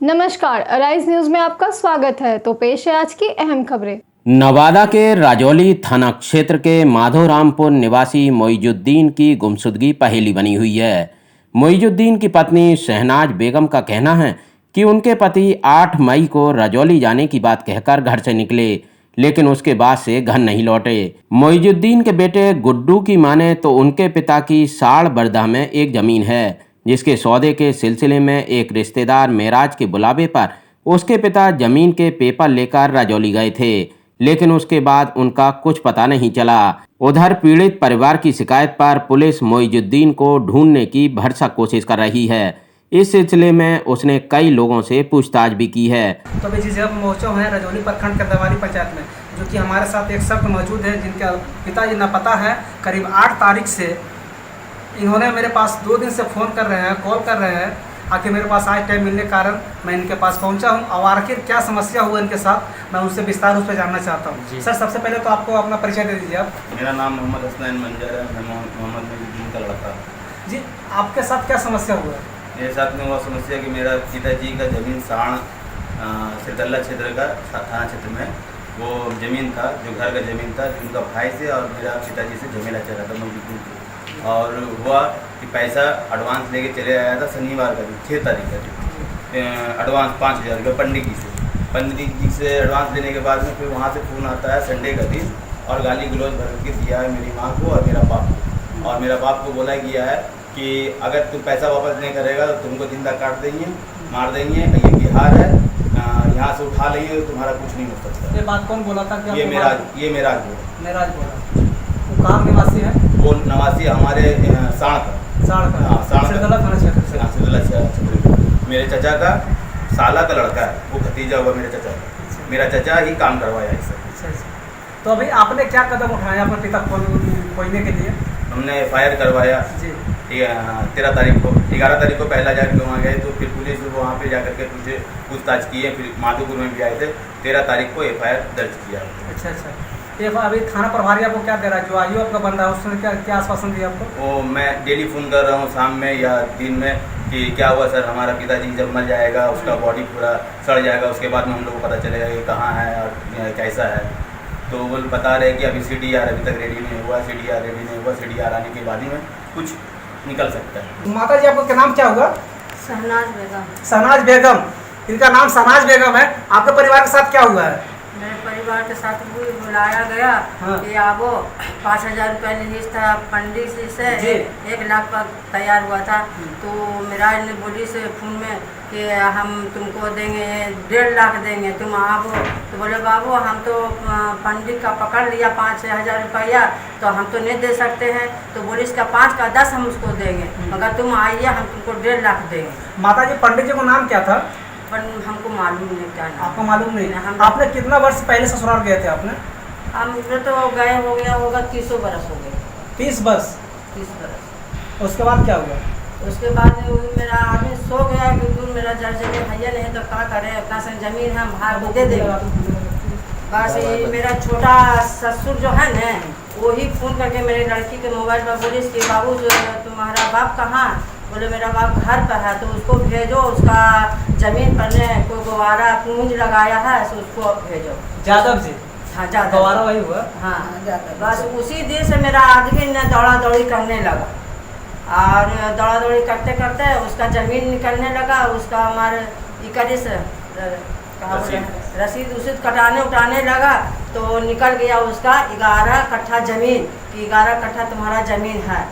नमस्कार, arise news में आपका स्वागत है। तो पेश है आज की अहम खबरें। नवादा के राजौली थाना क्षेत्र के माधोरामपुर निवासी मोइजुद्दीन की गुमशुदगी पहेली बनी हुई है। मोइजुद्दीन की पत्नी शहनाज बेगम का कहना है कि उनके पति 8 मई को राजौली जाने की बात कहकर घर से निकले, लेकिन उसके बाद से घर नहीं लौटे। मोइजुद्दीन के बेटे गुड्डू की माने तो उनके पिता की साड़ बरदा में एक जमीन है, जिसके सौदे के सिलसिले में एक रिश्तेदार मेराज के बुलावे पर उसके पिता जमीन के पेपर लेकर राजौली गए थे, लेकिन उसके बाद उनका कुछ पता नहीं चला। उधर पीड़ित परिवार की शिकायत पर पुलिस मोइजुद्दीन को ढूंढने की भरसक कोशिश कर रही है। इस सिलसिले में उसने कई लोगों से पूछताछ भी की है। तो अभी जिस जगह मौजूद हैं राजौली प्रखंड के दवारी पंचायत में, जो कि हमारे साथ एक शख्स मौजूद है जिनका पिताजी नापता है। करीब 8 तारीख से इन्होंने मेरे पास 2 दिन से फ़ोन कर रहे हैं, कॉल कर रहे हैं। आखिर मेरे पास आज टाइम मिलने के कारण मैं इनके पास पहुंचा हूं और आखिर क्या समस्या हुआ इनके साथ मैं उनसे विस्तार रूप से जानना चाहता हूं। सर, सबसे पहले तो आपको अपना परिचय दे दीजिए आप। मेरा नाम मोहम्मद हसनैन मंजर है, मैं मोहम्मद मोइजुद्दीन का लड़का। जी, आपके साथ क्या समस्या हुआ है? मेरे साथ में हुआ समस्या कि मेरा पिताजी का ज़मीन साण सिरदल्ला क्षेत्र का थाना क्षेत्र में वो ज़मीन था, जो घर का ज़मीन था, जिनका भाई से और मेरा पिताजी से झमेला चल रहा था मोइजुद्दीन को। और हुआ कि पैसा एडवांस लेके चले आया था शनिवार का दिन 6 तारीख का दिन, एडवांस 5000 रुपये पंडित जी से एडवांस लेने के बाद में फिर वहाँ से फ़ोन आता है संडे का दिन और गाली गलौज भर के दिया है मेरी माँ को और मेरा बाप को। और मेरा बाप को बोला गया है कि अगर तू पैसा वापस नहीं करेगा तो तुमको जिंदा काट देंगे, मार देंगे, ये बिहार है, यहाँ से उठा लेंगे, तुम्हारा कुछ नहीं हो सकता। ये बात कौन बोला था? ये मेराज बोला। वो कहाँ निवासी है? वो नवासी हमारे साण का सिरदल्ला थाना क्षेत्र से। सिरदल्ला क्षेत्र मेरे चचा का साला का लड़का है, वो भतीजा हुआ मेरे चचा का। मेरा चचा ही काम करवाया इससे। तो अभी आपने क्या कदम उठाया अपने पिता को खोजने के लिए? हमने FIR करवाया जी 13 तारीख को। 11 तारीख को पहला जाकर वहाँ गए तो फिर पुलिस वहाँ पे जाकर के पूछताछ की है। फिर माधोपुर में भी आए थे। 13 तारीख को FIR दर्ज किया। अच्छा। ये अभी थाना प्रभारी आपको क्या दे रहा है? जो आयु आपका बंदा है उसने क्या आश्वासन दिया आपको? वो मैं डेली फ़ोन कर रहा हूँ शाम में या दिन में कि क्या हुआ सर, हमारा पिताजी जब मर जाएगा उसका बॉडी पूरा सड़ जाएगा, उसके बाद में हम लोग को पता चलेगा कि कहाँ है और कैसा है। तो वो बता रहे कि अभी CDR अभी तक रेडी नहीं हुआ, CDR रेडी नहीं हुआ, CDR आने के बाद ही में कुछ निकल सकता है। माता जी, आपका क्या नाम क्या हुआ? शहनाज बेगम। इनका नाम शहनाज बेगम है। आपके परिवार के साथ क्या हुआ है? मेरे परिवार के साथ भी बुलाया गया कि आपको 5000 रुपये लिस्ट था पंडित जी से, 1 लाख पर तैयार हुआ था। तो मेरा ने बोली से फोन में कि हम तुमको देंगे 1.5 लाख देंगे, तुम आओ। तो बोले बाबू हम तो पंडित का पकड़ लिया 5000 रुपया, तो हम तो नहीं दे सकते हैं। तो बोली इसका 5 का 10 हम उसको देंगे, मगर तुम आइए हम तुमको 1.5 लाख देंगे। माता जी, पंडित जी को नाम क्या था? पर हमको मालूम नहीं क्या नाम। आपको मालूम नहीं? आपने कितना वर्ष पहले ससुराल गए थे आपने? हम तो गए हो गया होगा 30 बरस हो गए। 30 बरस? 30 बरस। उसके बाद क्या हुआ? उसके बाद मेरा आदमी सो गया बिल्कुल, मेरा जर्ज के भैया नहीं तो क्या करें, अपना सन जमीन हम भाग दे देंगे। बस ये मेरा छोटा ससुर जो है ना, वही फ़ोन करके मेरे लड़की के मोबाइल पर बोली कि बाबू जो तुम्हारा बाप कहाँ? बोले मेरा बाप घर पर है, तो उसको भेजो, उसका ज़मीन पर ने कोई गवारा पूंज लगाया है, तो उसको भेजो। जादव जी? हाँ, जादव। गवारा वही हुआ? हाँ, बस उसी दिन से मेरा आदमी ने दौड़ा दौड़ी करने लगा और दौड़ा दौड़ी करते करते उसका ज़मीन निकलने लगा। उसका हमारे इकड़ी से रसीद उसीद कटाने उठाने लगा, तो निकल गया उसका 11 कट्ठा ज़मीन कि 11 कट्ठा तुम्हारा ज़मीन है।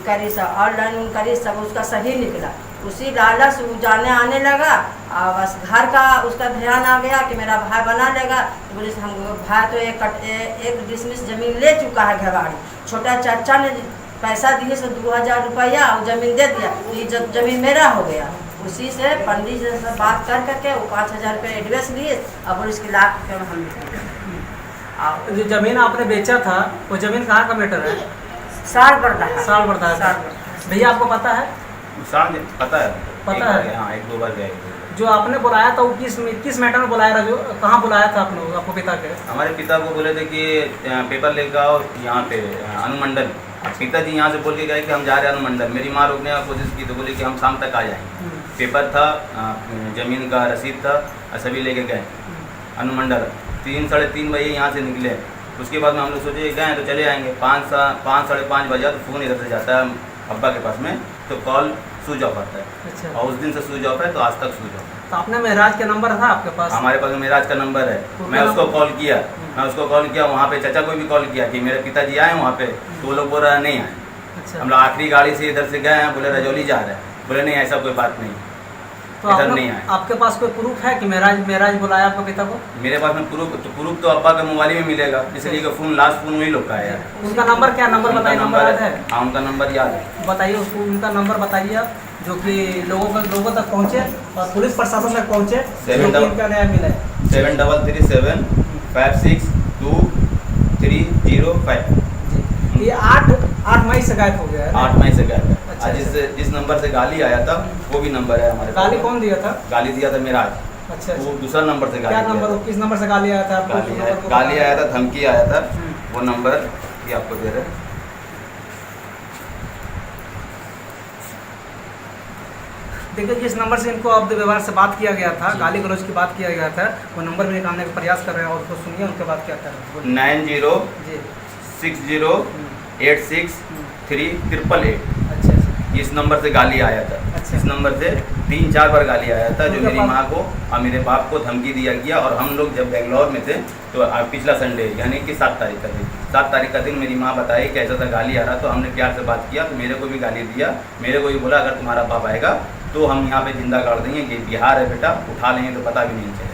करी सब ऑनलाइन करी सब उसका सही निकला। उसी लालच जाने आने लगा और बस घर का उसका ध्यान आ गया कि मेरा भाई बना लेगा। तो बोले हम भाई तो एक डिसमिस ज़मीन ले चुका है घेवाड़ी। छोटा चाचा ने पैसा दिए से 2000 रुपया और ज़मीन दे दिया, ये जब ज़मीन मेरा हो गया। उसी से पंडित जी से बात कर करके वो 5000 रुपये एडवांस लिए और बोले इसके लाख रुपये में हम। जो ज़मीन आपने बेचा था वो ज़मीन कहाँ का मैटर है? साल बढ़ता है। भैया आपको पता है? पता है। हाँ, 1-2 बार गए। जो आपने बुलाया था वो किस मैटर में बुलाया था? जो कहाँ बुलाया था आपने आपको पिता के? हमारे पिता को बोले थे कि पेपर लेकर आओ यहाँ पे अनुमंडल। पिताजी यहाँ से बोल के गए कि हम जा रहे हैं अनुमंडल। मेरी माँ रोकने की कोशिश की तो बोली कि हम शाम तक आ जाएंगे। पेपर था, ज़मीन का रसीद था और सभी लेके गए अनुमंडल। 3 साढ़े 3 बजे यहाँ से निकले। उसके बाद में हम लोग सोचे गए तो चले आएंगे। 5 साढ़े 5 बजे तो फ़ोन इधर से जाता है अब्बा के पास में, तो कॉल स्विच ऑफ आता है। अच्छा, और उस दिन से स्विच ऑफ है तो आज तक स्विच ऑफ है। तो आपने महराज का नंबर था आपके पास? हमारे पास में मेराज का नंबर है। तो मैं क्या उसको नंबर? कॉल किया, वहाँ पे चाचा को भी कॉल किया कि मेरे पिताजी आए वहाँ पे, तो वो लोग बोल रहे हैं नहीं आए। अच्छा, हम लोग आखिरी गाड़ी से इधर से गए हैं, बोले रजौली जा रहे हैं, बोले नहीं ऐसा कोई बात नहीं, तो इधर नहीं आए। आपके पास कोई प्रूफ है कि महराज बुलाया आपके पिता को? मेरे पास में प्रूफ तो अब्बा के मोबाइल में मिलेगा, इसलिए कि फ़ोन लास्ट फ़ोन वही लोग का है। उनका नंबर क्या, नंबर उनका बताइए, नंबर याद है? हाँ, उनका नंबर याद है। बताइए उसको, उनका नंबर बताइए आप, जो कि लोगों तक पहुँचे और पुलिस प्रशासन तक पहुँचे, जो कि इनका न्याय मिले। 7337 562 305। जी, ये 8 मई से गायब हो गया है ना? 8 मई से गया था। अच्छा, आज जिस नंबर से गाली आया था वो भी नंबर है हमारे पास। गाली कौन दिया था? गाली दिया था मेराज। अच्छा, वो दूसरा नंबर से क्या गाली नंबर, दिया था। किस नंबर से गाली आया था आपको? गाली आया था, धमकी आया था, वो नंबर भी आपको दे रहे हैं। देखिए, जिस नंबर से इनको अब्द व्यवहार से बात किया गया था, गाली गलौज की बात किया गया था, वो नंबर भी निकालने का प्रयास कर रहे हैं और उसको सुनिए उनके बाद क्या कर रहे हैं। 90 जी, 60 86 3 888। अच्छा, इस नंबर से गाली आया था। अच्छा। इस नंबर से 3-4 बार गाली आया था, जो उनके मेरी पास- माँ को और मेरे बाप को धमकी दिया गया। और हम लोग जब बेंगलोर में थे तो पिछला संडे यानी कि 7 तारीख का दिन, 7 तारीख का दिन मेरी माँ बताई कि ऐसा था, गाली आ रहा। तो हमने प्यार से बात किया, तो मेरे को भी गाली दिया। मेरे को भी बोला अगर तुम्हारा बाप आएगा तो हम यहाँ पे जिंदा गाड़ देंगे, कि बिहार है बेटा, उठा लेंगे तो पता भी नहीं चलेगा।